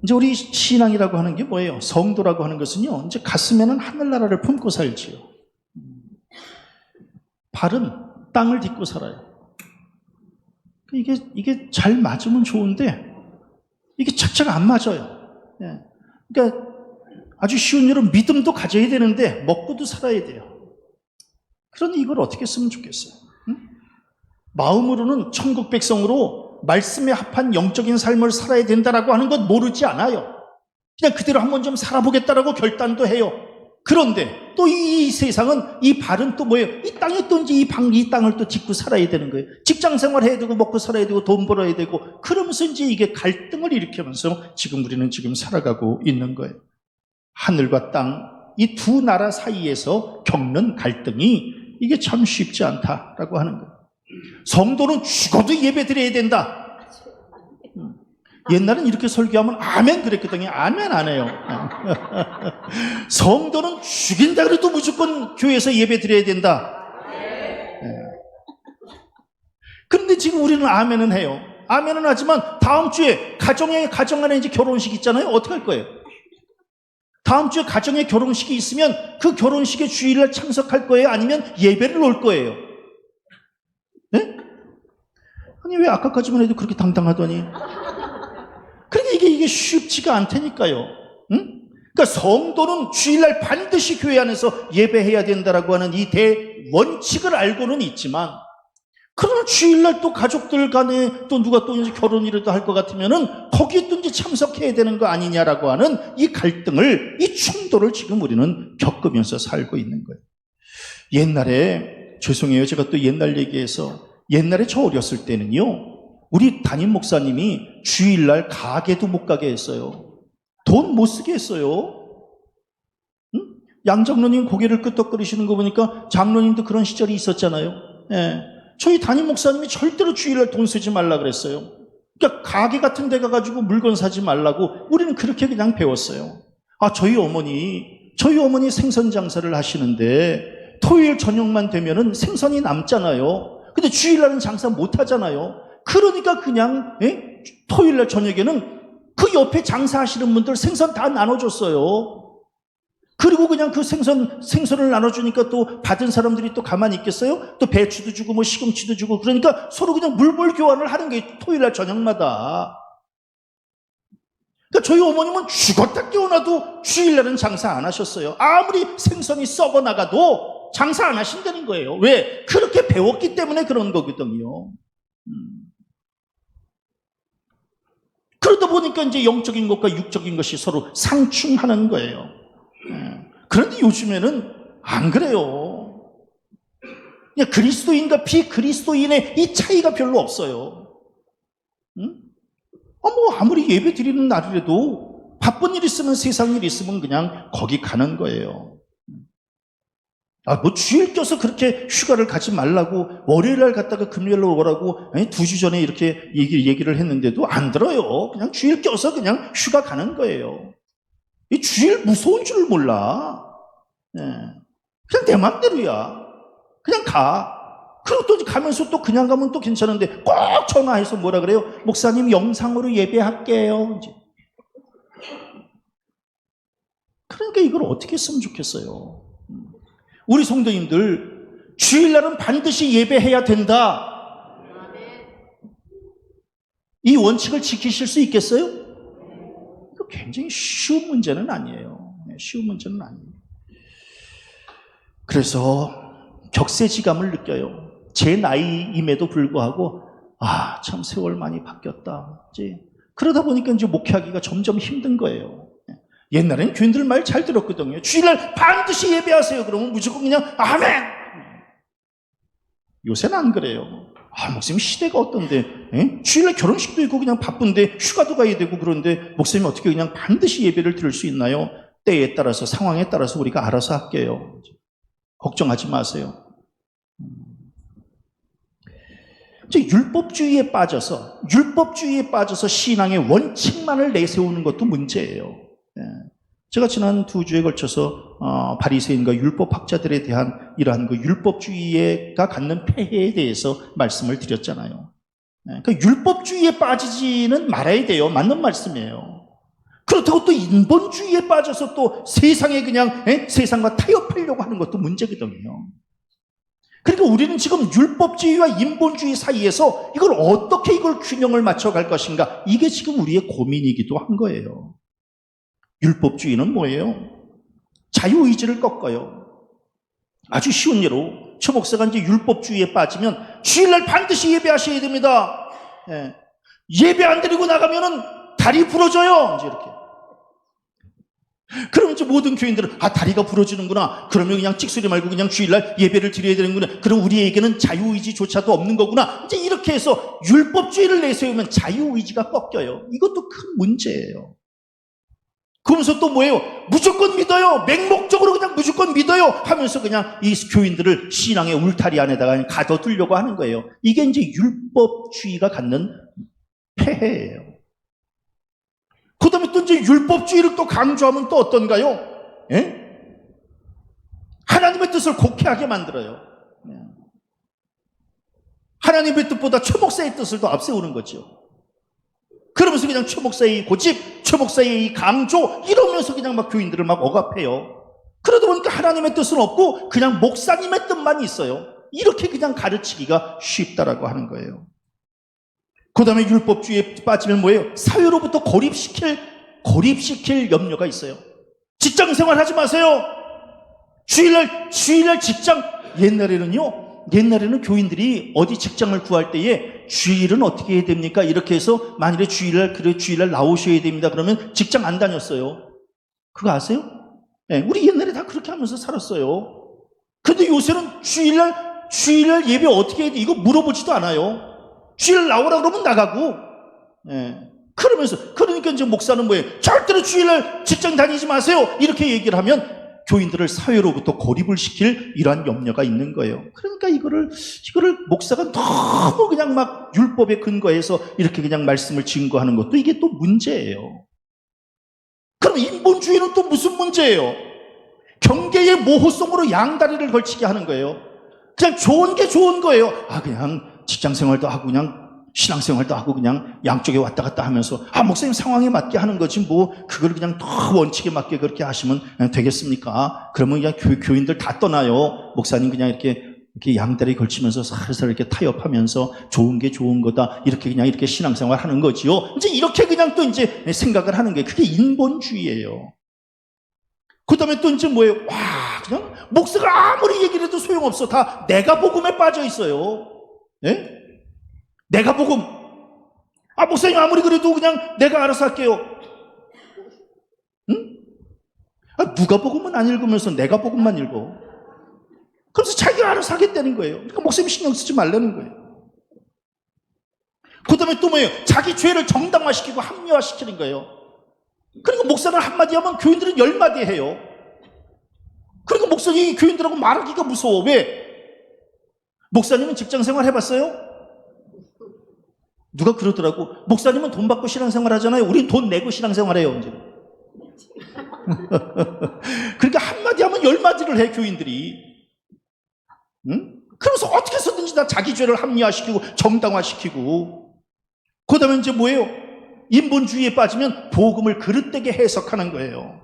이제 우리 신앙이라고 하는 게 뭐예요? 성도라고 하는 것은요, 이제 가슴에는 하늘나라를 품고 살지요. 발은 땅을 딛고 살아요. 이게 잘 맞으면 좋은데, 이게 착착 안 맞아요. 예. 그러니까 아주 쉬운 일은 믿음도 가져야 되는데, 먹고도 살아야 돼요. 그러니 이걸 어떻게 쓰면 좋겠어요? 응? 마음으로는 천국 백성으로 말씀에 합한 영적인 삶을 살아야 된다라고 하는 건 모르지 않아요. 그냥 그대로 한번 좀 살아보겠다라고 결단도 해요. 그런데 또 이 세상은, 이 발은 또 뭐예요? 이 땅에 또 이제 이 땅을 또 딛고 살아야 되는 거예요. 직장 생활해야 되고, 먹고 살아야 되고, 돈 벌어야 되고, 그러면서 이제 이게 갈등을 일으키면서 지금 우리는 지금 살아가고 있는 거예요. 하늘과 땅, 이 두 나라 사이에서 겪는 갈등이 이게 참 쉽지 않다라고 하는 거예요. 성도는 죽어도 예배 드려야 된다. 옛날엔 이렇게 설교하면 아멘 그랬거든요. 아멘 안 해요. 성도는 죽인다 그래도 무조건 교회에서 예배 드려야 된다. 그런데 지금 우리는 아멘은 해요. 아멘은 하지만 다음 주에 가정 안에 이제 결혼식 있잖아요. 어떻게 할 거예요? 다음 주에 가정에 결혼식이 있으면 그 결혼식에 주일날 참석할 거예요? 아니면 예배를 올 거예요? 네? 아니 왜 아까까지만 해도 그렇게 당당하더니. 그러니까 이게 쉽지가 않다니까요. 응? 그러니까 성도는 주일날 반드시 교회 안에서 예배해야 된다라고 하는 이 대원칙을 알고는 있지만, 그러나 주일날 또 가족들 간에 또 누가 또 이제 결혼이라도 할 것 같으면은 거기에 또 이제 참석해야 되는 거 아니냐라고 하는 이 갈등을, 이 충돌을 지금 우리는 겪으면서 살고 있는 거예요. 옛날에, 죄송해요. 제가 또 옛날 얘기해서, 옛날에 저 어렸을 때는요, 우리 담임 목사님이 주일날 가게도 못 가게 했어요. 돈 못 쓰게 했어요. 응? 양 장로님 고개를 끄덕거리시는 거 보니까 장로님도 그런 시절이 있었잖아요. 예. 저희 담임 목사님이 절대로 주일날 돈 쓰지 말라 그랬어요. 그러니까 가게 같은 데 가가지고 물건 사지 말라고 우리는 그렇게 그냥 배웠어요. 저희 어머니 생선 장사를 하시는데 토요일 저녁만 되면은 생선이 남잖아요. 근데 주일날은 장사 못 하잖아요. 그러니까 그냥 토요일날 저녁에는 그 옆에 장사하시는 분들 생선 다 나눠줬어요. 그리고 그냥 그 생선을 나눠주니까 또 받은 사람들이 또 가만히 있겠어요? 또 배추도 주고 뭐 시금치도 주고, 그러니까 서로 그냥 물불 교환을 하는 게 토요일날 저녁마다. 그러니까 저희 어머님은 죽었다 깨어나도 주일날은 장사 안 하셨어요. 아무리 생선이 썩어 나가도 장사 안 하신다는 거예요. 왜? 그렇게 배웠기 때문에 그런 거거든요. 그러다 보니까 이제 영적인 것과 육적인 것이 서로 상충하는 거예요. 그런데 요즘에는 안 그래요. 그냥 그리스도인과 비그리스도인의 이 차이가 별로 없어요. 응? 뭐 아무리 예배 드리는 날이라도 바쁜 일 있으면, 세상 일 있으면 그냥 거기 가는 거예요. 뭐 주일 껴서 그렇게 휴가를 가지 말라고, 월요일날 갔다가 금요일로 오라고 2주 전에 이렇게 얘기를 했는데도 안 들어요. 그냥 주일 껴서 그냥 휴가 가는 거예요. 이 주일 무서운 줄 몰라. 그냥 내 맘대로야. 그냥 가. 그리고 또 가면서 또 그냥 가면 또 괜찮은데 꼭 전화해서 뭐라 그래요? 목사님 영상으로 예배할게요. 이제. 그러니까 이걸 어떻게 했으면 좋겠어요. 우리 성도님들, 주일날은 반드시 예배해야 된다. 이 원칙을 지키실 수 있겠어요? 이거 굉장히 쉬운 문제는 아니에요. 쉬운 문제는 아니에요. 그래서 격세지감을 느껴요. 제 나이임에도 불구하고 참 세월 많이 바뀌었다. 그러다 보니까 이제 목회하기가 점점 힘든 거예요. 옛날엔 교인들 말 잘 들었거든요. 주일날 반드시 예배하세요. 그러면 무조건 그냥 아멘. 요새는 안 그래요. 목사님 시대가 어떤데, 주일날 결혼식도 있고 그냥 바쁜데 휴가도 가야 되고, 그런데 목사님 어떻게 그냥 반드시 예배를 드릴 수 있나요? 때에 따라서, 상황에 따라서 우리가 알아서 할게요. 걱정하지 마세요. 이제 율법주의에 빠져서 신앙의 원칙만을 내세우는 것도 문제예요. 제가 지난 2주에 걸쳐서 바리새인과 율법학자들에 대한 이러한 그 율법주의가 갖는 폐해에 대해서 말씀을 드렸잖아요. 그러니까 율법주의에 빠지지는 말아야 돼요. 맞는 말씀이에요. 그렇다고 또 인본주의에 빠져서 또 세상에 그냥 세상과 타협하려고 하는 것도 문제거든요. 그러니까 우리는 지금 율법주의와 인본주의 사이에서 이걸 어떻게 이걸 균형을 맞춰갈 것인가, 이게 지금 우리의 고민이기도 한 거예요. 율법주의는 뭐예요? 자유의지를 꺾어요. 아주 쉬운 예로 최 목사가 이제 율법주의에 빠지면 주일날 반드시 예배하셔야 됩니다. 예배 안 드리고 나가면은 다리 부러져요. 이제 이렇게. 그러면 이제 모든 교인들은 다리가 부러지는구나. 그러면 그냥 찍소리 말고 그냥 주일날 예배를 드려야 되는구나. 그럼 우리에게는 자유의지조차도 없는 거구나. 이제 이렇게 해서 율법주의를 내세우면 자유의지가 꺾여요. 이것도 큰 문제예요. 그러면서 또 뭐예요? 무조건 믿어요. 맹목적으로 그냥 무조건 믿어요 하면서 그냥 이 교인들을 신앙의 울타리 안에다가 가둬두려고 하는 거예요. 이게 이제 율법주의가 갖는 폐해예요. 그 다음에 또 이제 율법주의를 또 강조하면 또 어떤가요? 하나님의 뜻을 곡해하게 만들어요. 하나님의 뜻보다 최 목사의 뜻을 더 앞세우는 거죠. 그러면서 그냥 최 목사의 고집, 최 목사의 이 강조, 이러면서 그냥 막 교인들을 막 억압해요. 그러다 보니까 하나님의 뜻은 없고 그냥 목사님의 뜻만 있어요. 이렇게 그냥 가르치기가 쉽다라고 하는 거예요. 그 다음에 율법주의에 빠지면 뭐예요? 사회로부터 고립시킬 염려가 있어요. 직장 생활 하지 마세요. 주일날 직장, 옛날에는 교인들이 어디 직장을 구할 때에 주일은 어떻게 해야 됩니까? 이렇게 해서 만일에 주일날 나오셔야 됩니다. 그러면 직장 안 다녔어요. 그거 아세요? 우리 옛날에 다 그렇게 하면서 살았어요. 근데 요새는 주일날 예배 어떻게 해야 돼? 이거 물어보지도 않아요. 주일날 나오라 그러면 나가고, 그러니까 이제 목사는 뭐예요? 절대로 주일날 직장 다니지 마세요. 이렇게 얘기를 하면 교인들을 사회로부터 고립을 시킬 이러한 염려가 있는 거예요. 그러니까 이거를 목사가 너무 그냥 막 율법에 근거해서 이렇게 그냥 말씀을 증거하는 것도 이게 또 문제예요. 그럼 인본주의는 또 무슨 문제예요? 경계의 모호성으로 양다리를 걸치게 하는 거예요. 그냥 좋은 게 좋은 거예요. 그냥 직장 생활도 하고 그냥 신앙생활도 하고 그냥 양쪽에 왔다 갔다 하면서 목사님 상황에 맞게 하는 거지 뭐 그걸 그냥 더 원칙에 맞게 그렇게 하시면 되겠습니까? 그러면 그냥 교인들 다 떠나요. 목사님 그냥 이렇게 양다리 걸치면서 살살 이렇게 타협하면서 좋은 게 좋은 거다 이렇게 신앙생활 하는 거지요. 이제 이렇게 그냥 또 이제 생각을 하는 게 그게 인본주의예요. 그 다음에 또 이제 뭐예요? 그냥 목사가 아무리 얘기를 해도 소용없어. 다 내가 복음에 빠져 있어요. 내가 복음. 목사님 아무리 그래도 그냥 내가 알아서 할게요. 누가 복음은 안 읽으면서 내가 복음만 읽어. 그래서 자기가 알아서 하겠다는 거예요. 그러니까 목사님 신경 쓰지 말라는 거예요. 그 다음에 또 뭐예요? 자기 죄를 정당화시키고 합리화시키는 거예요. 그러니까 목사는 한마디 하면 교인들은 10마디 해요. 그러니까 목사님이 교인들하고 말하기가 무서워. 왜? 목사님은 직장생활 해봤어요? 누가 그러더라고. 목사님은 돈 받고 신앙생활 하잖아요. 우린 돈 내고 신앙생활 해요. 이제. 그러니까 한마디 하면 10마디를 해, 교인들이. 그래서 어떻게 해서든지 다 자기 죄를 합리화시키고 정당화시키고, 그 다음에 이제 뭐예요? 인본주의에 빠지면 복음을 그릇되게 해석하는 거예요.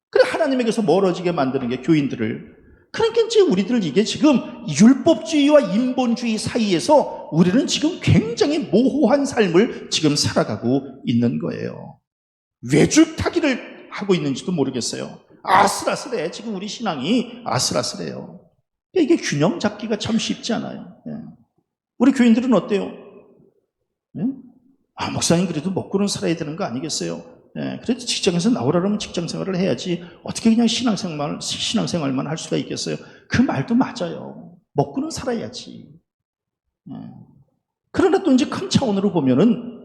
그래 하나님에게서 멀어지게 만드는 게 교인들을. 그러니까 이제 우리들 이게 지금 율법주의와 인본주의 사이에서 우리는 지금 굉장히 모호한 삶을 지금 살아가고 있는 거예요. 외줄타기를 하고 있는지도 모르겠어요. 아슬아슬해. 지금 우리 신앙이 아슬아슬해요. 이게 균형 잡기가 참 쉽지 않아요. 우리 교인들은 어때요? 목사님 그래도 먹고는 살아야 되는 거 아니겠어요? 그래도 직장에서 나오라면 직장 생활을 해야지 어떻게 그냥 신앙생활만 할 수가 있겠어요? 그 말도 맞아요. 먹고는 살아야지. 그러나 또 이제 큰 차원으로 보면은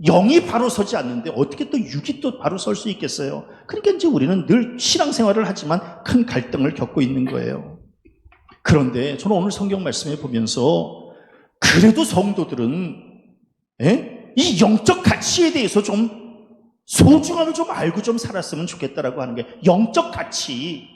영이 바로 서지 않는데 어떻게 또 육이 또 바로 설 수 있겠어요? 그러니까 이제 우리는 늘 신앙생활을 하지만 큰 갈등을 겪고 있는 거예요. 그런데 저는 오늘 성경 말씀에 보면서 그래도 성도들은 이 영적 가치에 대해서 좀 소중함을 좀 알고 좀 살았으면 좋겠다라고 하는 게 영적 가치.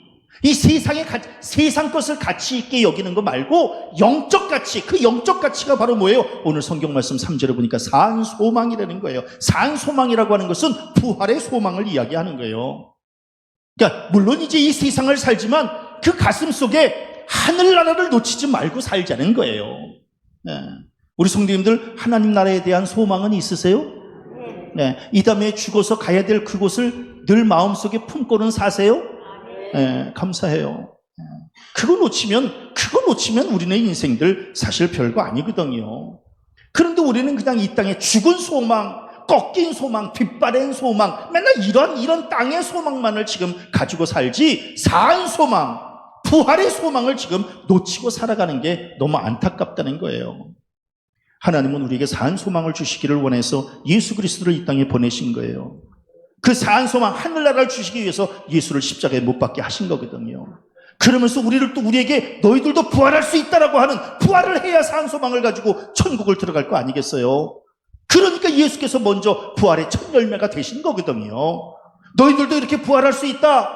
이 세상 것을 가치 있게 여기는 거 말고 영적 가치, 그 영적 가치가 바로 뭐예요? 오늘 성경 말씀 3절에 보니까 산 소망이라는 거예요. 산 소망이라고 하는 것은 부활의 소망을 이야기하는 거예요. 그러니까 물론 이제 이 세상을 살지만 그 가슴 속에 하늘나라를 놓치지 말고 살자는 거예요. 네. 우리 성도님들 하나님 나라에 대한 소망은 있으세요? 네. 이 다음에 죽어서 가야 될 그곳을 늘 마음속에 품고는 사세요? 네. 감사해요. 그거 놓치면 우리네 인생들 사실 별거 아니거든요. 그런데 우리는 그냥 이 땅에 죽은 소망, 꺾인 소망, 빗바랜 소망, 맨날 이런 땅의 소망만을 지금 가지고 살지, 산 소망, 부활의 소망을 지금 놓치고 살아가는 게 너무 안타깝다는 거예요. 하나님은 우리에게 산 소망을 주시기를 원해서 예수 그리스도를 이 땅에 보내신 거예요. 그 산 소망, 하늘나라를 주시기 위해서 예수를 십자가에 못 박게 하신 거거든요. 그러면서 우리에게 너희들도 부활할 수 있다라고 하는, 부활을 해야 산 소망을 가지고 천국을 들어갈 거 아니겠어요? 그러니까 예수께서 먼저 부활의 첫 열매가 되신 거거든요. 너희들도 이렇게 부활할 수 있다.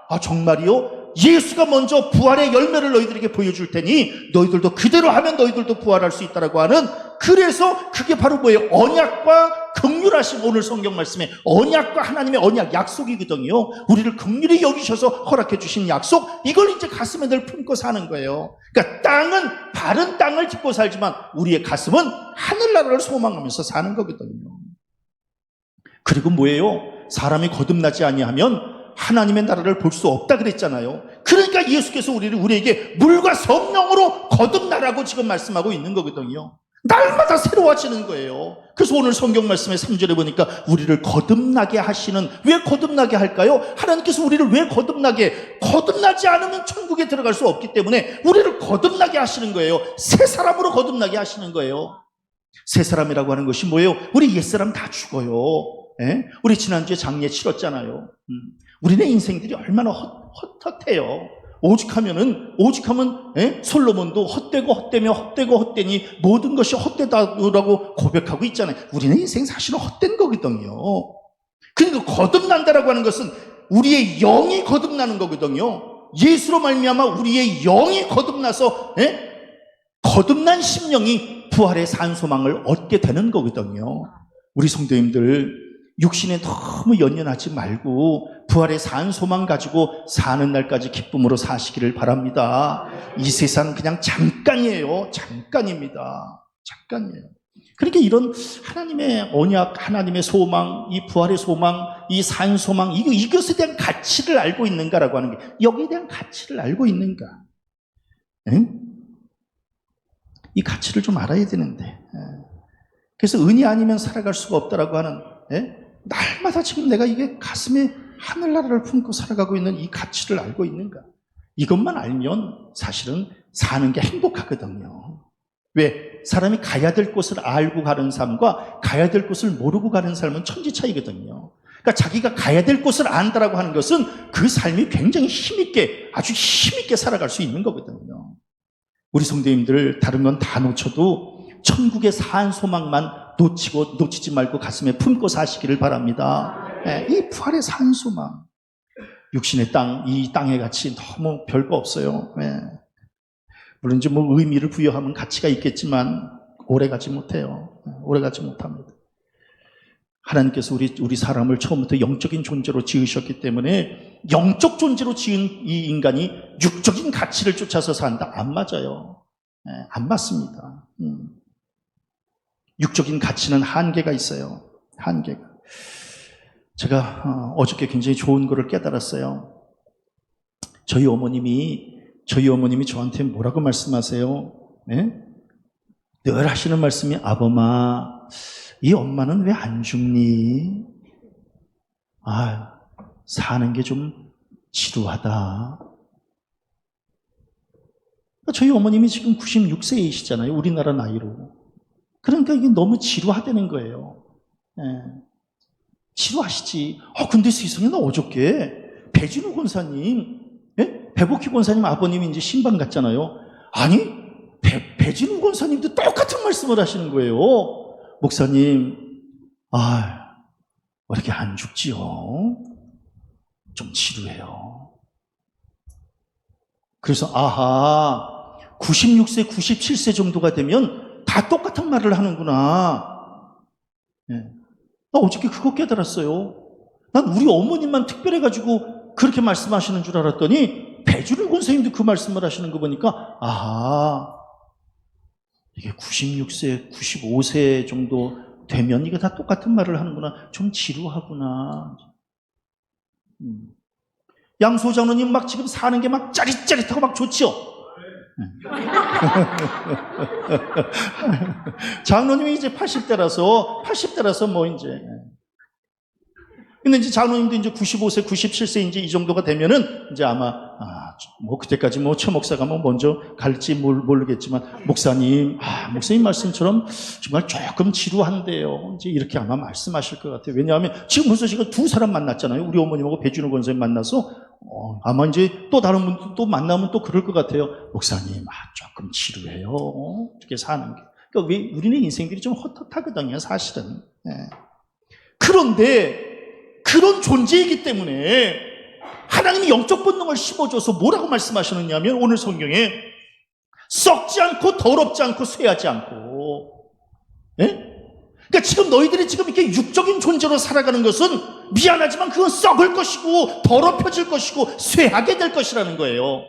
아, 정말이요? 예수가 먼저 부활의 열매를 너희들에게 보여줄 테니 너희들도 그대로 하면 너희들도 부활할 수 있다라고 하는, 그래서 그게 바로 뭐예요? 언약과 긍휼하심, 오늘 성경 말씀에 언약과 하나님의 언약, 약속이거든요. 우리를 긍휼히 여기셔서 허락해 주신 약속, 이걸 이제 가슴에 늘 품고 사는 거예요. 그러니까 땅은 바른 땅을 짚고 살지만 우리의 가슴은 하늘나라를 소망하면서 사는 거거든요. 그리고 뭐예요? 사람이 거듭나지 아니하면 하나님의 나라를 볼 수 없다 그랬잖아요. 그러니까 예수께서 우리에게 물과 성령으로 거듭나라고 지금 말씀하고 있는 거거든요. 날마다 새로워지는 거예요. 그래서 오늘 성경 말씀의 3절에 보니까 우리를 거듭나게 하시는, 왜 거듭나게 할까요? 하나님께서 우리를 왜 거듭나지 않으면 천국에 들어갈 수 없기 때문에 우리를 거듭나게 하시는 거예요. 새 사람으로 거듭나게 하시는 거예요. 새 사람이라고 하는 것이 뭐예요? 우리 옛사람 다 죽어요. 예? 우리 지난주에 장례 치렀잖아요. 우리네 인생들이 얼마나 헛헛해요. 오직하면 솔로몬도 헛되니 모든 것이 헛되다라고 고백하고 있잖아요. 우리는 인생 사실은 헛된 거거든요. 그러니까 거듭난다라고 하는 것은 우리의 영이 거듭나는 거거든요. 예수로 말미암아 우리의 영이 거듭나서 거듭난 심령이 부활의 산 소망을 얻게 되는 거거든요. 우리 성도님들, 육신에 너무 연연하지 말고 부활의 산 소망 가지고 사는 날까지 기쁨으로 사시기를 바랍니다. 이 세상은 그냥 잠깐이에요. 잠깐입니다. 잠깐이에요. 그러니까 이런 하나님의 언약, 하나님의 소망, 이 부활의 소망, 이 산 소망, 이것에 대한 가치를 알고 있는가라고 하는 게, 여기에 대한 가치를 알고 있는가? 응? 이 가치를 좀 알아야 되는데. 그래서 은이 아니면 살아갈 수가 없다라고 하는, 날마다 지금 내가 이게 가슴에 하늘나라를 품고 살아가고 있는 이 가치를 알고 있는가? 이것만 알면 사실은 사는 게 행복하거든요. 왜? 사람이 가야 될 곳을 알고 가는 삶과 가야 될 곳을 모르고 가는 삶은 천지 차이거든요. 그러니까 자기가 가야 될 곳을 안다라고 하는 것은 그 삶이 굉장히 힘있게, 아주 힘있게 살아갈 수 있는 거거든요. 우리 성도님들, 다른 건 다 놓쳐도 천국의 산 소망만 놓치지 말고 가슴에 품고 사시기를 바랍니다. 이 부활의 산 소망, 육신의 땅, 이 땅의 가치 너무 별거 없어요. 물론 이제 뭐 의미를 부여하면 가치가 있겠지만 오래 가지 못해요. 오래 가지 못합니다. 하나님께서 우리 사람을 처음부터 영적인 존재로 지으셨기 때문에 영적 존재로 지은 이 인간이 육적인 가치를 쫓아서 산다? 안 맞아요. 안 맞습니다. 육적인 가치는 한계가 있어요. 한계가. 제가 어저께 굉장히 좋은 거를 깨달았어요. 저희 어머님이 저한테 뭐라고 말씀하세요? 늘 하시는 말씀이, 아범아, 이 엄마는 왜 안 죽니? 사는 게 좀 지루하다. 저희 어머님이 지금 96세이시잖아요. 우리나라 나이로. 그러니까 이게 너무 지루하다는 거예요. 지루하시지. 근데 세상에 나 어저께 배진우 권사님, 배복희 권사님 아버님이 이제 신방 갔잖아요. 아니, 배진우 권사님도 똑같은 말씀을 하시는 거예요. 목사님, 왜 이렇게 안 죽지요? 좀 지루해요. 그래서 아하, 96세, 97세 정도가 되면 다 똑같은 말을 하는구나. 예. 나 어저께 그거 깨달았어요. 난 우리 어머님만 특별해가지고 그렇게 말씀하시는 줄 알았더니 배준일 권사님도 그 말씀을 하시는 거 보니까 아하, 이게 96세, 95세 정도 되면 이거 다 똑같은 말을 하는구나. 좀 지루하구나. 양 소장로님 막 지금 사는 게 막 짜릿짜릿하고 막 좋죠? 장로님이 이제 80대라서 뭐 이제. 근데 이제 장로님도 이제 95세, 97세 이제 이 정도가 되면은 이제 아마, 뭐 그때까지 뭐 최 목사가 뭐 먼저 갈지 모르겠지만, 목사님 말씀처럼 정말 조금 지루한데요. 이제 이렇게 아마 말씀하실 것 같아요. 왜냐하면 지금 벌써 제가 두 사람 만났잖아요. 우리 어머님하고 배준호 권사님 만나서, 아마 이제 또 다른 분들 또 만나면 또 그럴 것 같아요. 목사님, 조금 지루해요. 이렇게 사는 게. 그러니까 왜 우리는 인생들이 좀 헛헛하거든요, 사실은. 네. 그런데 그런 존재이기 때문에 하나님이 영적 본능을 심어줘서 뭐라고 말씀하시느냐면 오늘 성경에 썩지 않고 더럽지 않고 쇠하지 않고. 예? 그러니까 지금 너희들이 지금 이렇게 육적인 존재로 살아가는 것은 미안하지만 그건 썩을 것이고 더럽혀질 것이고 쇠하게 될 것이라는 거예요.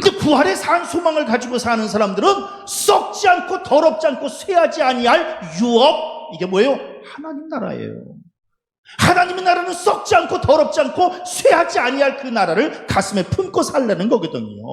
근데 부활의 산 소망을 가지고 사는 사람들은 썩지 않고 더럽지 않고 쇠하지 아니할 유업, 이게 뭐예요? 하나님 나라예요. 하나님의 나라는 썩지 않고 더럽지 않고 쇠하지 아니할 그 나라를 가슴에 품고 살라는 거거든요.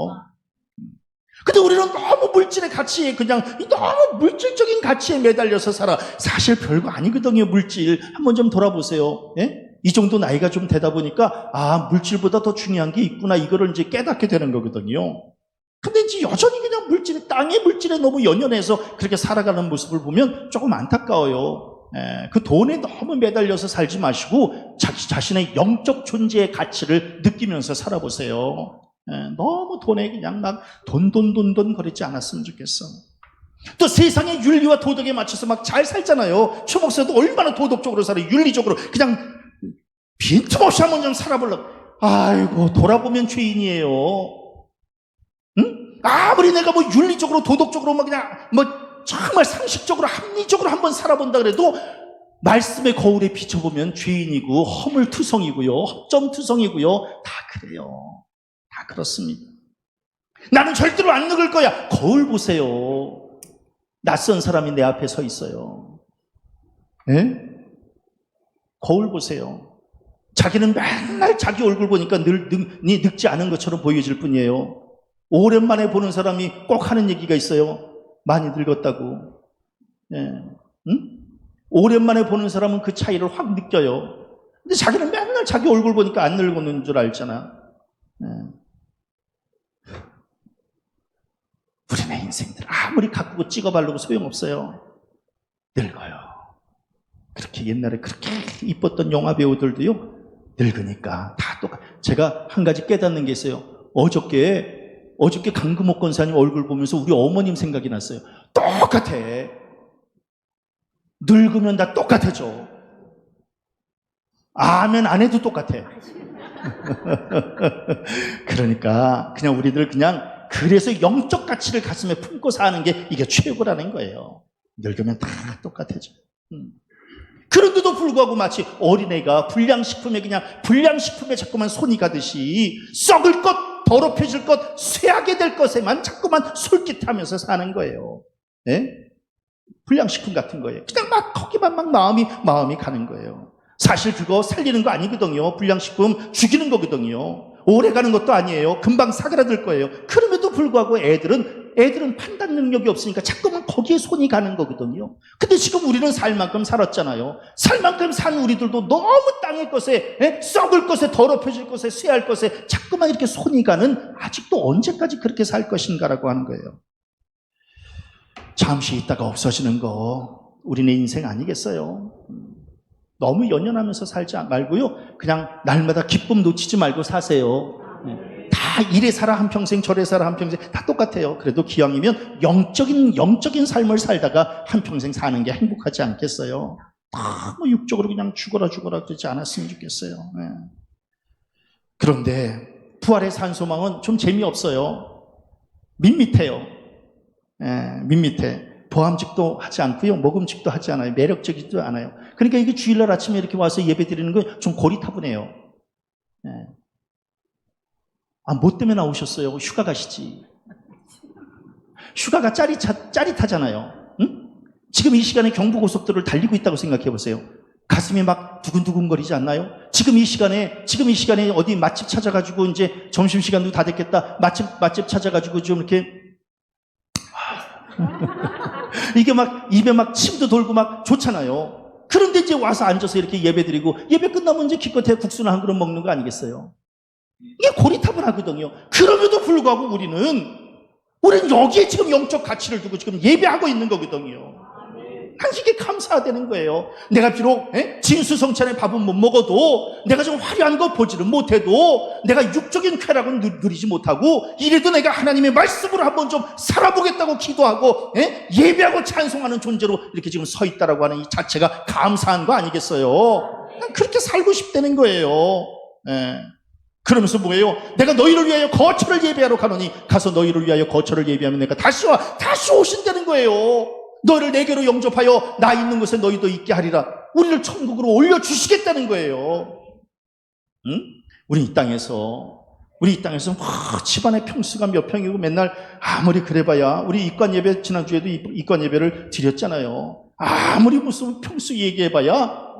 근데 우리는 너무 물질의 가치에 그냥 너무 물질적인 가치에 매달려서 살아. 사실 별거 아니거든요, 물질. 한번 좀 돌아보세요. 예? 이 정도 나이가 좀 되다 보니까 물질보다 더 중요한 게 있구나, 이거를 이제 깨닫게 되는 거거든요. 근데 이제 여전히 그냥 땅의 물질에 너무 연연해서 그렇게 살아가는 모습을 보면 조금 안타까워요. 그 돈에 너무 매달려서 살지 마시고 자신의 영적 존재의 가치를 느끼면서 살아보세요. 너무 돈에 그냥 막 돈 거리지 않았으면 좋겠어. 또 세상의 윤리와 도덕에 맞춰서 막 잘 살잖아요. 최 목사도 얼마나 도덕적으로 살아요. 윤리적으로 그냥 빈틈없이 한번 좀 살아보려고. 아이고, 돌아보면 죄인이에요. 응? 아무리 내가 뭐 윤리적으로 도덕적으로 막 그냥 뭐 정말 상식적으로 합리적으로 한번 살아본다 그래도 말씀의 거울에 비춰보면 죄인이고 허물투성이고요, 허점투성이고요, 다 그래요. 다 그렇습니다. 나는 절대로 안 늙을 거야. 거울 보세요. 낯선 사람이 내 앞에 서 있어요. 예? 거울 보세요. 자기는 맨날 자기 얼굴 보니까 늙지 않은 것처럼 보여질 뿐이에요. 오랜만에 보는 사람이 꼭 하는 얘기가 있어요. 많이 늙었다고. 예. 응? 오랜만에 보는 사람은 그 차이를 확 느껴요. 근데 자기는 맨날 자기 얼굴 보니까 안 늙었는 줄 알잖아. 예. 우리네 인생들 아무리 가꾸고 찍어 바르고 소용없어요. 늙어요. 그렇게 옛날에 그렇게 이뻤던 영화 배우들도요, 늙으니까 다 똑같아. 제가 한 가지 깨닫는 게 있어요. 어저께 강금옥 권사님 얼굴 보면서 우리 어머님 생각이 났어요. 똑같아. 늙으면 다 똑같아져. 아멘 안 해도 똑같아. 그러니까 그냥 우리들 그냥 그래서 영적 가치를 가슴에 품고 사는 게 이게 최고라는 거예요. 늙으면 다 똑같아져. 그런데도 불구하고 마치 어린애가 불량식품에 자꾸만 손이 가듯이 썩을 것, 더럽혀질 것, 쇠하게 될 것에만 자꾸만 솔깃하면서 사는 거예요. 네? 불량식품 같은 거예요. 그냥 막 거기만 막 마음이 가는 거예요. 사실 그거 살리는 거 아니거든요. 불량식품 죽이는 거거든요. 오래 가는 것도 아니에요. 금방 사그라들 거예요. 그럼에도 불구하고 애들은 판단 능력이 없으니까 자꾸만 거기에 손이 가는 거거든요. 근데 지금 우리는 살 만큼 살았잖아요. 살 만큼 산 우리들도 너무 땅의 것에, 썩을 것에, 더럽혀질 것에, 쇠할 것에 자꾸만 이렇게 손이 가는, 아직도 언제까지 그렇게 살 것인가라고 하는 거예요. 잠시 있다가 없어지는 거 우리네 인생 아니겠어요? 너무 연연하면서 살지 말고요, 그냥 날마다 기쁨 놓치지 말고 사세요. 다 이래 살아 한평생, 저래 살아 한평생, 다 똑같아요. 그래도 기왕이면 영적인 삶을 살다가 한평생 사는 게 행복하지 않겠어요? 너무 육적으로 그냥 죽어라 그러지 않았으면 좋겠어요. 네. 그런데 부활의 산 소망은 좀 재미없어요. 밋밋해요. 밋밋해. 보암직도 하지 않고요. 먹음직도 하지 않아요. 매력적이지도 않아요. 그러니까 이게 주일날 아침에 이렇게 와서 예배 드리는 건 좀 고리타분해요. 뭐 때문에 나오셨어요? 휴가 가시지. 휴가가 짜릿하잖아요. 응? 지금 이 시간에 경부고속도로를 달리고 있다고 생각해 보세요. 가슴이 막 두근두근거리지 않나요? 지금 이 시간에 어디 맛집 찾아가지고 이제 점심시간도 다 됐겠다. 맛집 찾아가지고 좀 이렇게 이게 막 입에 막 침도 돌고 막 좋잖아요. 그런데 이제 와서 앉아서 이렇게 예배 드리고 예배 끝나면 이제 기껏해 국수나 한 그릇 먹는 거 아니겠어요? 이게 고리타분하거든요. 그럼에도 불구하고 우리는 여기에 지금 영적 가치를 두고 지금 예배하고 있는 거거든요. 난 이게 감사되는 거예요. 내가 비록 진수성찬의 밥은 못 먹어도, 내가 좀 화려한 거 보지는 못해도, 내가 육적인 쾌락은 누리지 못하고, 이래도 내가 하나님의 말씀으로 한번 좀 살아보겠다고 기도하고 예배하고 찬송하는 존재로 이렇게 지금 서 있다라고 하는 이 자체가 감사한 거 아니겠어요? 난 그렇게 살고 싶다는 거예요. 그러면서 뭐예요? 내가 너희를 위하여 거처를 예배하러 가노니 가서 너희를 위하여 거처를 예배하면 내가 다시 오신다는 거예요. 너희를 내게로 영접하여 나 있는 곳에 너희도 있게 하리라. 우리를 천국으로 올려주시겠다는 거예요. 응? 우리 이 땅에서 집안의 평수가 몇 평이고 맨날 아무리 그래봐야, 우리 입관 예배 지난주에도 입관 예배를 드렸잖아요. 아무리 무슨 평수 얘기해봐야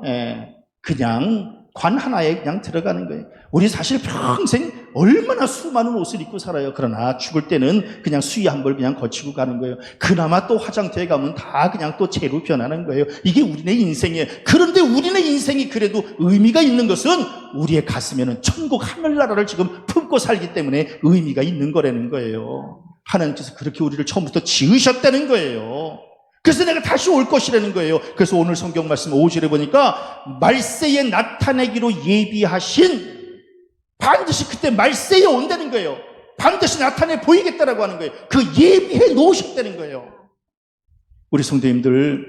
그냥 관 하나에 그냥 들어가는 거예요. 우리 사실 평생 얼마나 수많은 옷을 입고 살아요. 그러나 죽을 때는 그냥 수의 한 벌 그냥 거치고 가는 거예요. 그나마 또 화장터에 가면 다 그냥 또 재로 변하는 거예요. 이게 우리네 인생이에요. 그런데 우리네 인생이 그래도 의미가 있는 것은 우리의 가슴에는 천국 하늘나라를 지금 품고 살기 때문에 의미가 있는 거라는 거예요. 하나님께서 그렇게 우리를 처음부터 지으셨다는 거예요. 그래서 내가 다시 올 것이라는 거예요. 그래서 오늘 성경 말씀 5절에 보니까 말세에 나타내기로 예비하신, 반드시 그때 말세에 온다는 거예요. 반드시 나타내 보이겠다라고 하는 거예요. 그 예비해 놓으셨다는 거예요. 우리 성도님들,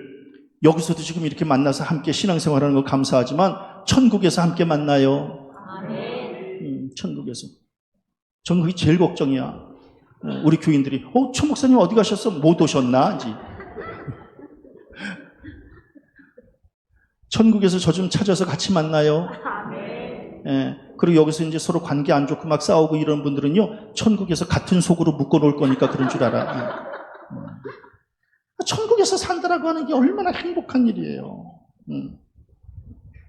여기서도 지금 이렇게 만나서 함께 신앙생활하는 거 감사하지만 천국에서 함께 만나요. 천국에서. 전 그게 제일 걱정이야. 우리 교인들이 초 목사님 어디 가셨어? 못 오셨나? 이제. 천국에서 저 좀 찾아서 같이 만나요. 그리고 여기서 이제 서로 관계 안 좋고 막 싸우고 이런 분들은요, 천국에서 같은 속으로 묶어 놓을 거니까 그런 줄 알아. 천국에서 산다라고 하는 게 얼마나 행복한 일이에요.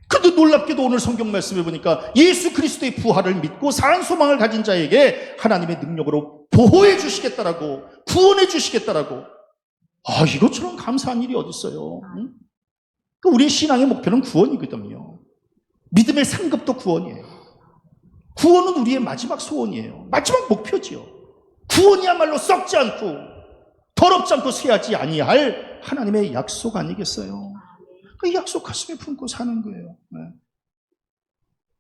근데 놀랍게도 오늘 성경 말씀에 보니까 예수 그리스도의 부활을 믿고 사한 소망을 가진 자에게 하나님의 능력으로 보호해 주시겠다라고, 구원해 주시겠다라고. 이것처럼 감사한 일이 어디 있어요? 우리의 신앙의 목표는 구원이거든요. 믿음의 상급도 구원이에요. 구원은 우리의 마지막 소원이에요. 마지막 목표지요. 구원이야말로 썩지 않고 더럽지 않고 쇠하지 아니할 하나님의 약속 아니겠어요? 그 약속 가슴에 품고 사는 거예요.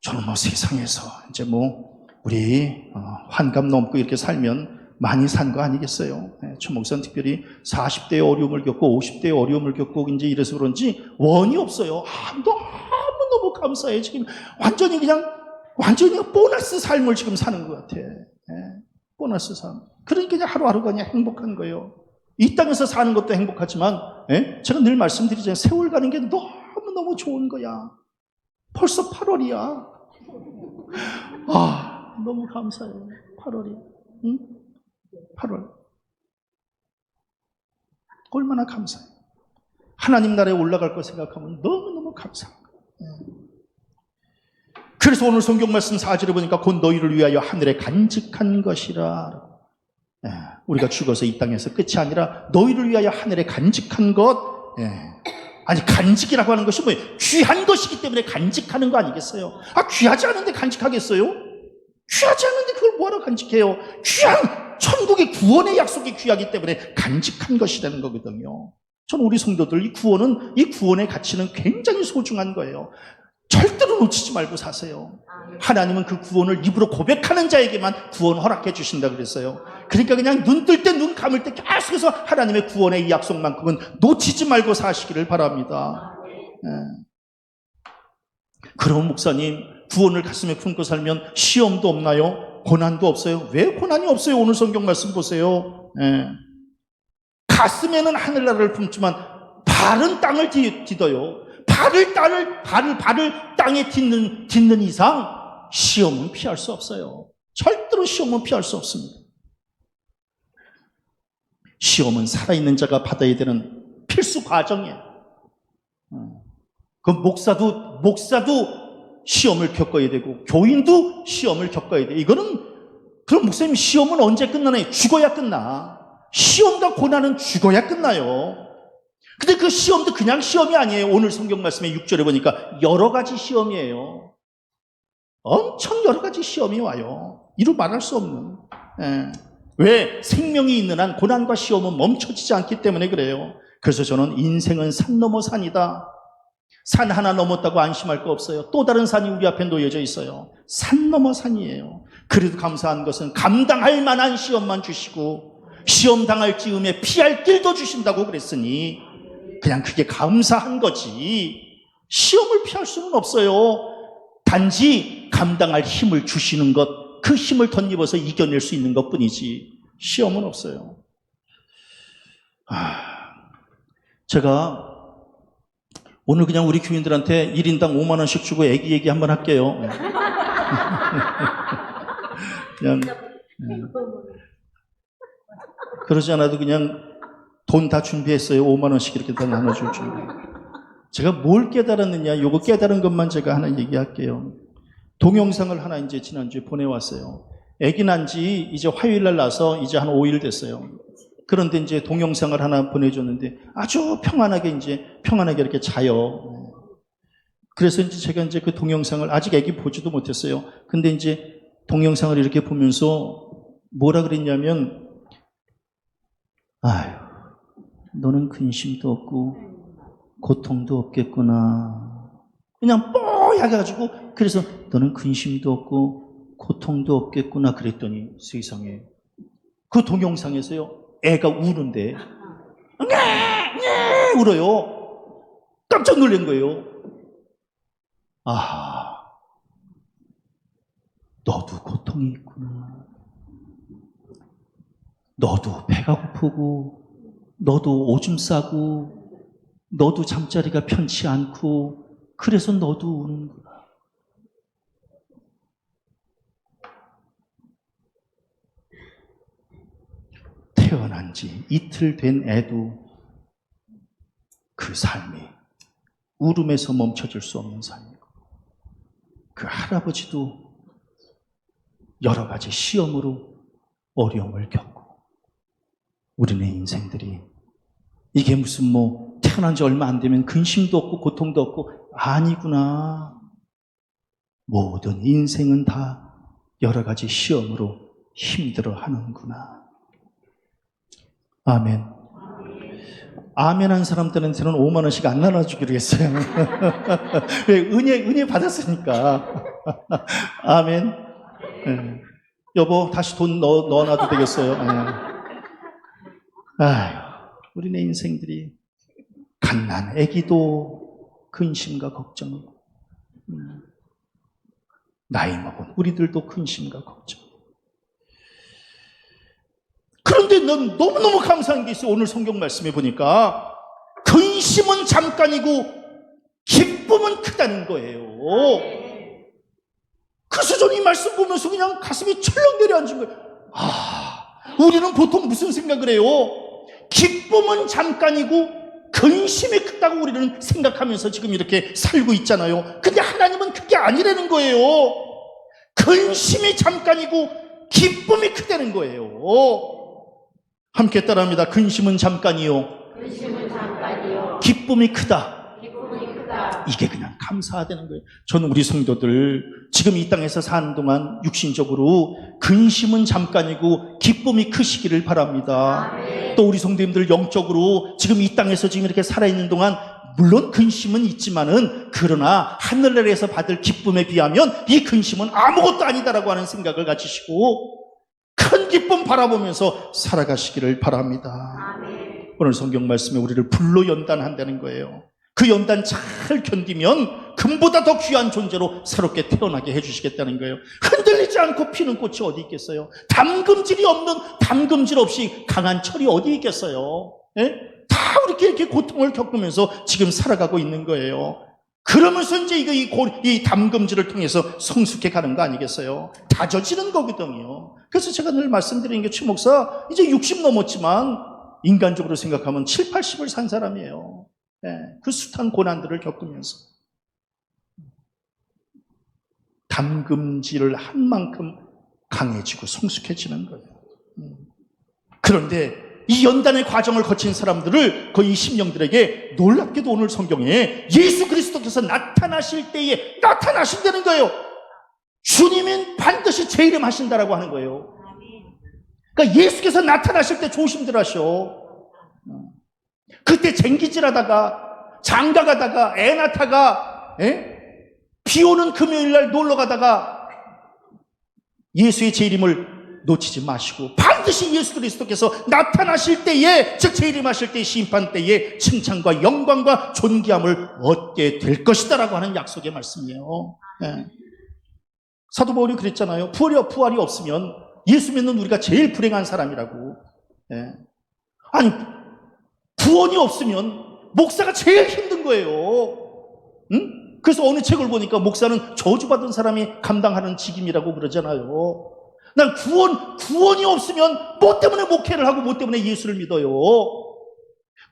저는 세상에서 이제 우리 환갑 넘고 이렇게 살면 많이 산 거 아니겠어요? 초 목사는 특별히 40대의 어려움을 겪고 50대의 어려움을 겪고 이제 이래서 그런지 원이 없어요. 너무 감사해. 지금 완전히 보너스 삶을 지금 사는 것 같아. 보너스 삶. 그러니까 그냥 하루하루가 그냥 행복한 거예요. 이 땅에서 사는 것도 행복하지만, 제가 늘 말씀드리잖아요. 세월 가는 게 너무 좋은 거야. 벌써 8월이야. 너무 감사해요. 8월이. 응? 8월. 얼마나 감사해요. 하나님 나라에 올라갈 거 생각하면 너무너무 감사해요. 그래서 오늘 성경 말씀 4절에 보니까 곧 너희를 위하여 하늘에 간직한 것이라. 우리가 죽어서 이 땅에서 끝이 아니라 너희를 위하여 하늘에 간직한 것. 아니, 간직이라고 하는 것이 뭐예요? 귀한 것이기 때문에 간직하는 거 아니겠어요? 귀하지 않은데 간직하겠어요? 귀하지 않은데 그걸 뭐하러 간직해요? 천국의 구원의 약속이 귀하기 때문에 간직한 것이라는 거거든요. 저는 우리 성도들 이 구원의 가치는 굉장히 소중한 거예요. 절대로 놓치지 말고 사세요. 하나님은 그 구원을 입으로 고백하는 자에게만 구원 허락해 주신다 그랬어요. 그러니까 그냥 눈 뜰 때 눈 감을 때 계속해서 하나님의 구원의 이 약속만큼은 놓치지 말고 사시기를 바랍니다. 그럼 목사님, 구원을 가슴에 품고 살면 시험도 없나요? 고난도 없어요? 왜 고난이 없어요? 오늘 성경 말씀 보세요. 예. 가슴에는 하늘나라를 품지만 발은 땅을 디뎌요. 발을 땅에 딛는 이상 시험은 피할 수 없어요. 절대로 시험은 피할 수 없습니다. 시험은 살아있는 자가 받아야 되는 필수 과정이에요. 그 목사도 시험을 겪어야 되고 교인도 시험을 겪어야 돼. 이거는 그럼 목사님 시험은 언제 끝나나요? 죽어야 끝나. 시험과 고난은 죽어야 끝나요. 근데 그 시험도 그냥 시험이 아니에요. 오늘 성경 말씀의 6절에 보니까 여러 가지 시험이에요. 엄청 여러 가지 시험이 와요. 이루 말할 수 없는. 예. 왜? 생명이 있는 한 고난과 시험은 멈춰지지 않기 때문에 그래요. 그래서 저는 인생은 산 넘어 산이다. 산 하나 넘었다고 안심할 거 없어요. 또 다른 산이 우리 앞에 놓여져 있어요. 산 넘어 산이에요. 그래도 감사한 것은 감당할 만한 시험만 주시고 시험 당할 즈음에 피할 길도 주신다고 그랬으니 그냥 그게 감사한 거지. 시험을 피할 수는 없어요. 단지 감당할 힘을 주시는 것, 그 힘을 덧입어서 이겨낼 수 있는 것뿐이지 시험은 없어요. 제가 오늘 그냥 우리 교인들한테 1인당 5만 원씩 주고 애기 한번 할게요. 그냥 그러지 않아도 그냥 돈 다 준비했어요. 5만 원씩 이렇게 다 나눠줄 준비. 제가 뭘 깨달았느냐, 요거 깨달은 것만 제가 하나 얘기할게요. 동영상을 하나 이제 지난주에 보내왔어요. 아기 난 지 이제 화요일 날 나서 이제 한 5일 됐어요. 그런데 이제 동영상을 하나 보내줬는데 아주 평안하게 이렇게 자요. 그래서 이제 제가 이제 그 동영상을 아직 아기 보지도 못했어요. 근데 이제 동영상을 이렇게 보면서 뭐라 그랬냐면, 아유, 너는 근심도 없고 고통도 없겠구나. 그냥 뽀얗게가지고 그래서 너는 근심도 없고 고통도 없겠구나 그랬더니 세상에 그 동영상에서요 애가 우는데 울어요. 깜짝 놀란 거예요. 아, 너도 고통이 있구나. 너도 배가 고프고 너도 오줌 싸고 너도 잠자리가 편치 않고 그래서 너도 우는구나. 태어난 지 이틀 된 애도 그 삶이 울음에서 멈춰질 수 없는 삶이고 그 할아버지도 여러 가지 시험으로 어려움을 겪고 우리네 인생들이 이게 무슨 태어난 지 얼마 안 되면 근심도 없고 고통도 없고 아니구나. 모든 인생은 다 여러 가지 시험으로 힘들어하는구나. 아멘. 아멘 한 사람들한테는 5만 원씩 안 나눠주기로 했어요. 왜? 은혜 받았으니까. 아멘. 네. 여보, 다시 돈 넣어놔도 되겠어요. 네. 아휴, 우리네 인생들이 갓난 애기도 근심과 걱정, 나이 먹은 우리들도 근심과 걱정. 그런데 넌 너무너무 감사한 게 있어요. 오늘 성경 말씀에 보니까 근심은 잠깐이고 기쁨은 크다는 거예요. 그래서 저는 이 말씀 보면서 그냥 가슴이 철렁 내려앉은 거예요. 우리는 보통 무슨 생각을 해요? 기쁨은 잠깐이고 근심이 크다고 우리는 생각하면서 지금 이렇게 살고 있잖아요. 근데 하나님은 그게 아니라는 거예요. 근심이 잠깐이고 기쁨이 크다는 거예요. 함께 따라합니다. 근심은 잠깐이요. 기쁨이 크다. 이게 그냥 감사하다는 거예요. 저는 우리 성도들 지금 이 땅에서 사는 동안 육신적으로 근심은 잠깐이고 기쁨이 크시기를 바랍니다. 또 우리 성도님들 영적으로 지금 이 땅에서 지금 이렇게 살아있는 동안 물론 근심은 있지만은 그러나 하늘나라에서 받을 기쁨에 비하면 이 근심은 아무것도 아니다라고 하는 생각을 가지시고 큰 기쁨 바라보면서 살아가시기를 바랍니다. 오늘 성경 말씀에 우리를 불로 연단한다는 거예요. 그 연단 잘 견디면 금보다 더 귀한 존재로 새롭게 태어나게 해주시겠다는 거예요. 흔들리지 않고 피는 꽃이 어디 있겠어요? 담금질이 없는, 담금질 없이 강한 철이 어디 있겠어요? 예? 다 이렇게 고통을 겪으면서 지금 살아가고 있는 거예요. 그러면서 이제 이 담금질을 통해서 성숙해 가는 거 아니겠어요? 다져지는 거거든요. 그래서 제가 늘 말씀드리는 게, 최 목사 이제 60 넘었지만 인간적으로 생각하면 7, 80을 산 사람이에요. 예, 그 숱한 고난들을 겪으면서 담금질을 한 만큼 강해지고 성숙해지는 거예요. 그런데 이 연단의 과정을 거친 사람들을, 거의 심령들에게 놀랍게도 오늘 성경에 예수 그리스도께서 나타나실 때에 나타나신다는 거예요. 주님은 반드시 재림을 하신다라고 하는 거예요. 그러니까 예수께서 나타나실 때 조심들 하셔. 그때 쟁기질하다가, 장가가다가, 애 낳다가, 비 오는 금요일날 놀러가다가 예수의 재림을 놓치지 마시고 반드시 예수 그리스도께서 나타나실 때에, 즉 재림하실 때의 심판 때에 칭찬과 영광과 존귀함을 얻게 될 것이다 라고 하는 약속의 말씀이에요. 사도 바울이 그랬잖아요. 부활이 없으면 예수 믿는 우리가 제일 불행한 사람이라고. 아니, 구원이 없으면 목사가 제일 힘든 거예요. 응? 그래서 어느 책을 보니까 목사는 저주받은 사람이 감당하는 직임이라고 그러잖아요. 난 구원이 없으면 뭐 때문에 목회를 하고 뭐 때문에 예수를 믿어요?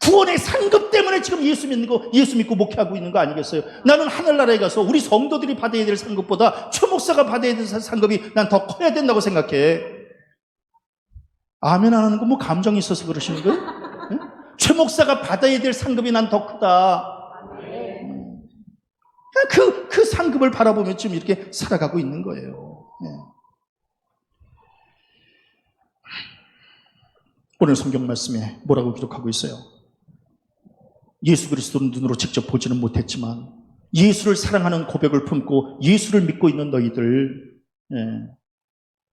구원의 상급 때문에 지금 예수 믿고 목회하고 있는 거 아니겠어요? 나는 하늘나라에 가서 우리 성도들이 받아야 될 상급보다 최 목사가 받아야 될 상급이 난 더 커야 된다고 생각해. 아멘 안 하는 건 뭐 감정이 있어서 그러시는 거예요? 네? 최 목사가 받아야 될 상급이 난 더 크다. 그 상급을 바라보며 지금 이렇게 살아가고 있는 거예요. 네. 오늘 성경 말씀에 뭐라고 기록하고 있어요? 예수 그리스도를 눈으로 직접 보지는 못했지만 예수를 사랑하는 고백을 품고 예수를 믿고 있는 너희들,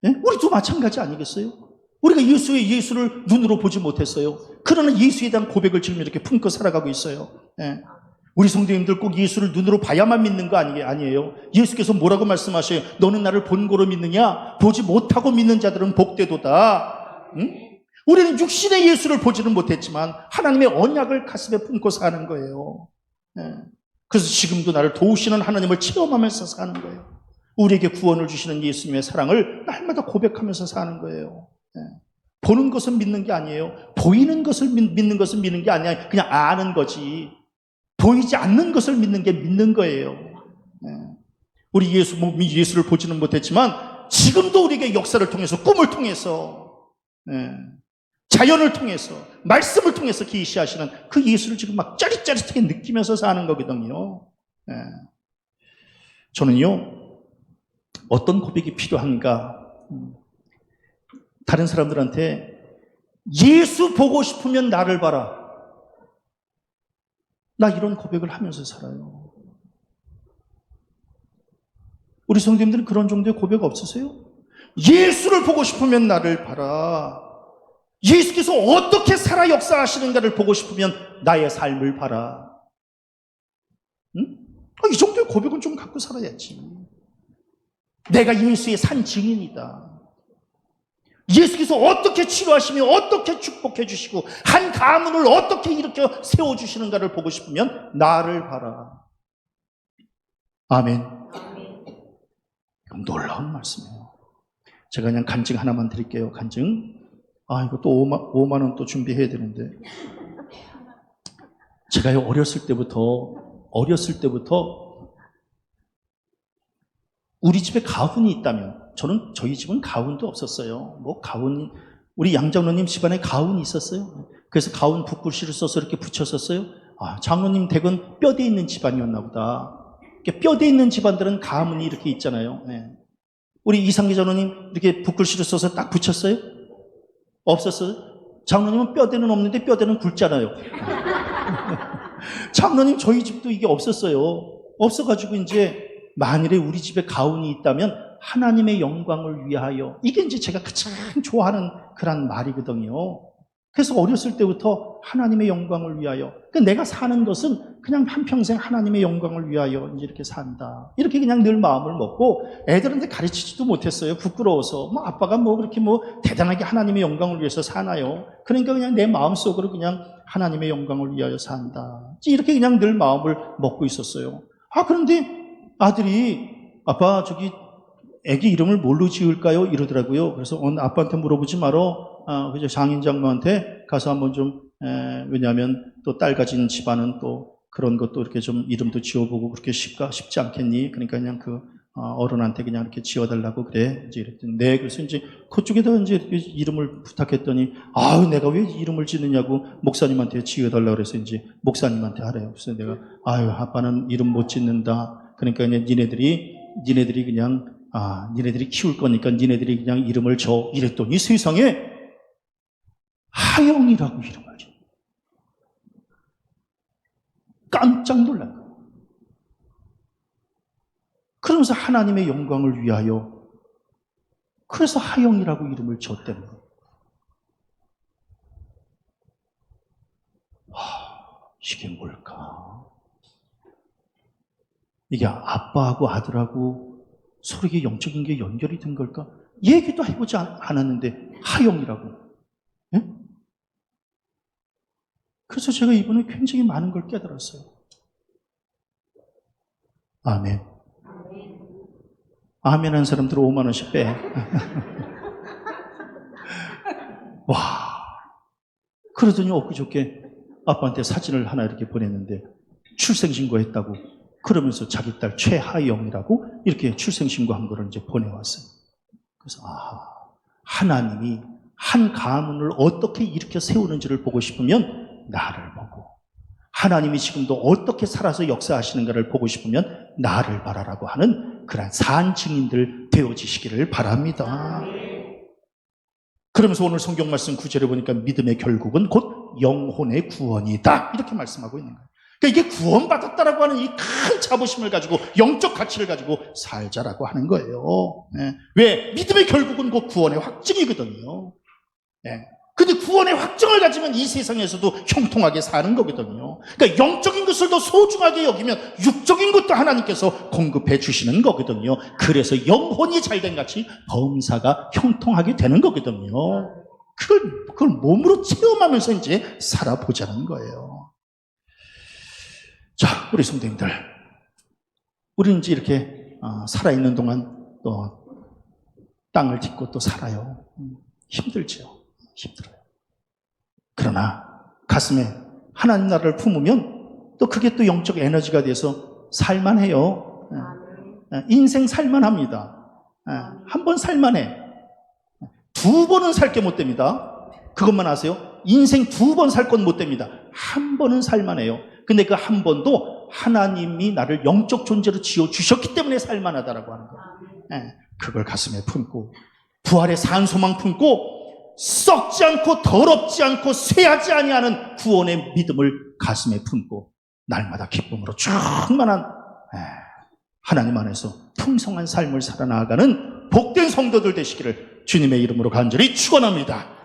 우리도 마찬가지 아니겠어요? 우리가 예수를 눈으로 보지 못했어요. 그러나 예수에 대한 고백을 지금 이렇게 품고 살아가고 있어요. 우리 성도님들 꼭 예수를 눈으로 봐야만 믿는 거 아니에요. 예수께서 뭐라고 말씀하셔요? 너는 나를 본고로 믿느냐? 보지 못하고 믿는 자들은 복되도다. 응? 우리는 육신의 예수를 보지는 못했지만 하나님의 언약을 가슴에 품고 사는 거예요. 그래서 지금도 나를 도우시는 하나님을 체험하면서 사는 거예요. 우리에게 구원을 주시는 예수님의 사랑을 날마다 고백하면서 사는 거예요. 보는 것은 믿는 게 아니에요. 보이는 것을 믿는 것은 믿는 게 아니야. 그냥 아는 거지. 보이지 않는 것을 믿는 게 믿는 거예요. 우리 예수를 보지는 못했지만 지금도 우리에게 역사를 통해서, 꿈을 통해서, 자연을 통해서, 말씀을 통해서 계시하시는 그 예수를 지금 막 짜릿짜릿하게 느끼면서 사는 거거든요. 저는요, 어떤 고백이 필요한가? 다른 사람들한테 예수 보고 싶으면 나를 봐라. 나 이런 고백을 하면서 살아요. 우리 성도님들은 그런 정도의 고백 없으세요? 예수를 보고 싶으면 나를 봐라. 예수께서 어떻게 살아 역사하시는가를 보고 싶으면 나의 삶을 봐라. 응? 이 정도의 고백은 좀 갖고 살아야지. 내가 예수의 산 증인이다. 예수께서 어떻게 치료하시며 어떻게 축복해 주시고 한 가문을 어떻게 일으켜 세워주시는가를 보고 싶으면 나를 봐라. 아멘. 이건 놀라운 말씀이에요. 제가 그냥 간증 하나만 드릴게요. 간증. 이거 또 5만 원 또 준비해야 되는데. 제가 어렸을 때부터 우리 집에 가훈이 있다면, 저희 집은 가훈도 없었어요. 우리 양장로님 집안에 가훈이 있었어요. 그래서 가훈 붓글씨를 써서 이렇게 붙였었어요. 장로님 댁은 뼈대 있는 집안이었나 보다. 뼈대 있는 집안들은 가문이 이렇게 있잖아요. 우리 이상기 장로님 이렇게 붓글씨를 써서 딱 붙였어요? 없었어요? 장로님은 뼈대는 없는데 뼈대는 굵잖아요. 장로님 저희 집도 이게 없었어요. 없어가지고 이제 만일에 우리 집에 가훈이 있다면 하나님의 영광을 위하여, 이게 이제 제가 가장 좋아하는 그런 말이거든요. 그래서 어렸을 때부터 하나님의 영광을 위하여. 그러니까 내가 사는 것은 그냥 한평생 하나님의 영광을 위하여 이제 이렇게 산다. 이렇게 그냥 늘 마음을 먹고 애들한테 가르치지도 못했어요. 부끄러워서. 뭐 아빠가 뭐 그렇게 뭐 대단하게 하나님의 영광을 위해서 사나요? 그러니까 그냥 내 마음속으로 그냥 하나님의 영광을 위하여 산다. 이렇게 그냥 늘 마음을 먹고 있었어요. 그런데 아들이 아빠 저기 애기 이름을 뭘로 지을까요? 이러더라고요. 그래서 아빠한테 물어보지 말어. 그저 장인 장모한테 가서 한번 좀 왜냐하면 또 딸 가진 집안은 또 그런 것도 이렇게 좀 이름도 지어보고 그렇게 쉽지 않겠니? 그러니까 그냥 어른한테 그냥 이렇게 지어달라고 그래. 이제 이랬더니 네. 그래서 이제 그쪽에다 이제 이름을 부탁했더니 내가 왜 이름을 짓느냐고 목사님한테 지어달라고 그래서 이제 목사님한테 하래요. 그래서 내가 아빠는 이름 못 짓는다. 그러니까 그냥 니네들이 그냥 니네들이 키울 거니까 니네들이 그냥 이름을 줘. 이랬더니 세상에 하영이라고 이름을 줘. 깜짝 놀란 거예요. 그러면서 하나님의 영광을 위하여 그래서 하영이라고 이름을 줬다는 거예요. 이게 뭘까? 이게 아빠하고 아들하고 서로 이게 영적인 게 연결이 된 걸까? 얘기도 해보지 않았는데 하영이라고. 네? 그래서 제가 이번에 굉장히 많은 걸 깨달았어요. 아멘. 아멘 한 사람들 5만 원씩 빼. 와. 그러더니 엊그저께 아빠한테 사진을 하나 이렇게 보냈는데 출생신고 했다고 그러면서 자기 딸 최하영이라고 이렇게 출생신고한 거를 이제 보내왔어요. 그래서 하나님이 한 가문을 어떻게 일으켜 세우는지를 보고 싶으면 나를 보고 하나님이 지금도 어떻게 살아서 역사하시는가를 보고 싶으면 나를 바라라고 하는 그런 산 증인들 되어지시기를 바랍니다. 그러면서 오늘 성경 말씀 9절에 보니까 믿음의 결국은 곧 영혼의 구원이다 이렇게 말씀하고 있는 거예요. 그러니까 이게 구원받았다라고 하는 이 큰 자부심을 가지고 영적 가치를 가지고 살자라고 하는 거예요. 왜? 믿음의 결국은 곧 구원의 확증이거든요. 근데 구원의 확정을 가지면 이 세상에서도 형통하게 사는 거거든요. 그러니까 영적인 것을 더 소중하게 여기면 육적인 것도 하나님께서 공급해 주시는 거거든요. 그래서 영혼이 잘된 같이 범사가 형통하게 되는 거거든요. 그걸 몸으로 체험하면서 이제 살아보자는 거예요. 자, 우리 성도님들, 우리는 이제 이렇게 살아있는 동안 또 땅을 딛고 또 살아요. 힘들죠. 힘들어요. 그러나 가슴에 하나님 나라를 품으면 또 그게 또 영적 에너지가 돼서 살만해요. 인생 살만합니다. 한 번 살만해. 2번은 살 게 못 됩니다. 그것만 아세요? 인생 2번 살 건 못 됩니다. 한 번은 살만해요. 근데 그 한 번도 하나님이 나를 영적 존재로 지어주셨기 때문에 살만하다라고 하는 거예요. 그걸 가슴에 품고 부활의 산소망 품고 썩지 않고 더럽지 않고 쇠하지 아니하는 구원의 믿음을 가슴에 품고 날마다 기쁨으로 충만한 하나님 안에서 풍성한 삶을 살아나가는 복된 성도들 되시기를 주님의 이름으로 간절히 축원합니다.